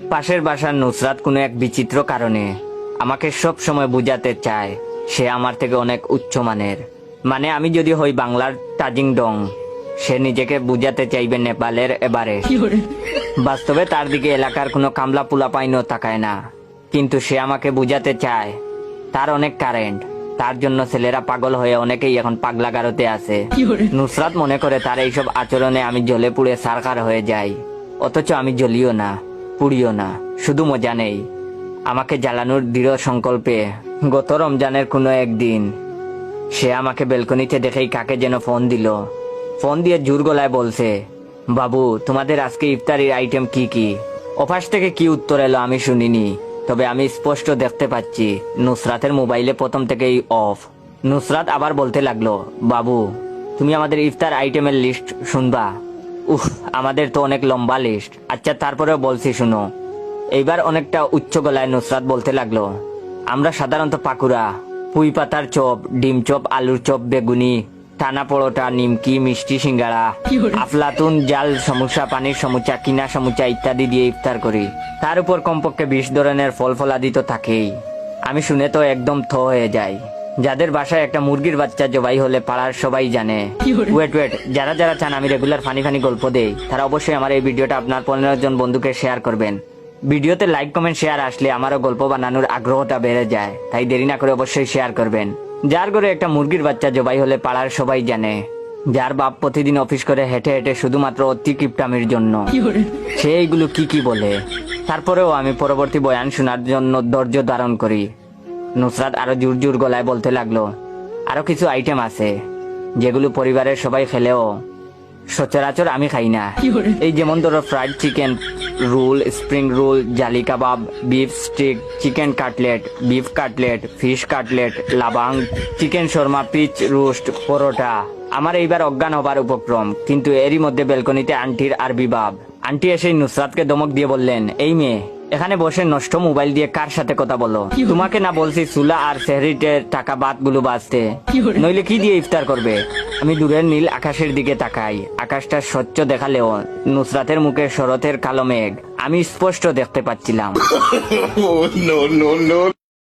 পাশের বাসার নুসরাত কোনো এক বিচিত্র কারণে আমাকে সব সময় বুঝাতে চায় সে আমার থেকে অনেক উচ্চমানের। মানে আমি যদি হই বাংলার তাজিং ডং, সে নিজেকে বুঝাতে চাইবে নেপালের এভারেস্ট। বাস্তবে তার দিকে এলাকার কোনো কামলা পুলা পাইনও তাকায় না, কিন্তু সে আমাকে বুঝাতে চায় তার অনেক কারেন্ট, তার জন্য ছেলেরা পাগল হয়ে অনেকেই এখন পাগলা গারোতে আছে। নুসরাত মনে করে তার এইসব আচরণে আমি জ্বলে পুড়ে সারকার হয়ে যাই, অথচ আমি জ্বলিও না, পুড়িও না, শুধু মজা নেই। আমাকে জ্বালানোর দৃঢ় সংকল্পে গত রমজানের কোনো একদিন সে আমাকে বেলকনিতে দেখেই কাকে যেন ফোন দিল। ফোন দিয়ে জোর গলায় বলছে, বাবু তোমাদের আজকে ইফতারির আইটেম কি কি? অফাস থেকে কি উত্তর এলো আমি শুনিনি, তবে আমি স্পষ্ট দেখতে পাচ্ছি নুসরাতের মোবাইলে প্রথম থেকেই অফ। নুসরাত আবার বলতে লাগলো, বাবু তুমি আমাদের ইফতার আইটেমের লিস্ট শুনবা? উফ, আমাদের তো অনেক লম্বা লিস্ট। আচ্ছা তারপরেও বলছি শুনো। এইবার অনেকটা উচ্চ গলায় নুসরাত বলতে লাগলো, আমরা সাধারণত পাকুড়া, পুঁই পাতার চপ, ডিম চপ, আলুর চপ, বেগুনি, টানা পরোটা, নিমকি, মিষ্টি, সিঙ্গাড়া, আফলাতুন, জাল সমুচা, পানির সমুচা, কিনা সমুচা ইত্যাদি দিয়ে ইফতার করি। তার উপর কমপক্ষে 20 ধরনের ফল ফলাদি তো থাকেই। আমি শুনে তো একদম থ হয়ে যাই। যাদের বাসায় একটা মুরগির বাচ্চা জবাই হলে পাড়ার সবাই জানে। ওয়েট, যারা যারা চান আমি রেগুলার ফানি গল্প দেই, তারা অবশ্যই আমার এই ভিডিওটা আপনার 15 জন বন্ধুকে শেয়ার করবেন। ভিডিওতে লাইক কমেন্ট শেয়ার আসলে আমারও গল্প বানানোর আগ্রহটা বেড়ে যায়, তাই দেরি না করে অবশ্যই শেয়ার করবেন। যার ঘরে একটা মুরগির বাচ্চা জবাই হলে পাড়ার সবাই জানে, যার বাপ প্রতিদিন অফিস করে হেঁটে হেঁটে শুধুমাত্র অতি কিপটামির জন্য, সে এইগুলো কি বলে। তারপরেও আমি পরবর্তী বয়ান শোনার জন্য ধৈর্য ধারণ করি। নুসরাত আরো জোর গলায় বলতে লাগলো, আরো কিছু আইটেম আছে যেগুলো পরিবারের সবাই খেলেও সচরাচর আমি খাই না। এই যেমন ধরো fried chicken roll, spring roll, jali kebab, beef steak, chicken cutlet, beef cutlet, fish cutlet, লাবাং, চিকেন শর্মা, পিচ রোস্ট, পরোটা। আমার এইবার অজ্ঞান হবার উপক্রম, কিন্তু এরই মধ্যে বেলকনিতে আন্টির আরবি বাব। আন্টি এসে নুসরাতকে ধমক দিয়ে বললেন, এই মেয়ে এখানে বসে নষ্ট মোবাইল দিয়ে কার সাথে কথা বলো? তোমাকে না বলছি চুলা আর সেহরিটের টাকা বাদ গুলো বাঁচতে, নইলে কি দিয়ে ইফতার করবে? আমি দূরের নীল আকাশের দিকে তাকাই। আকাশটা স্বচ্ছ দেখালেও নুসরাতের মুখে শরতের কালো মেঘ আমি স্পষ্ট দেখতে পাচ্ছিলাম।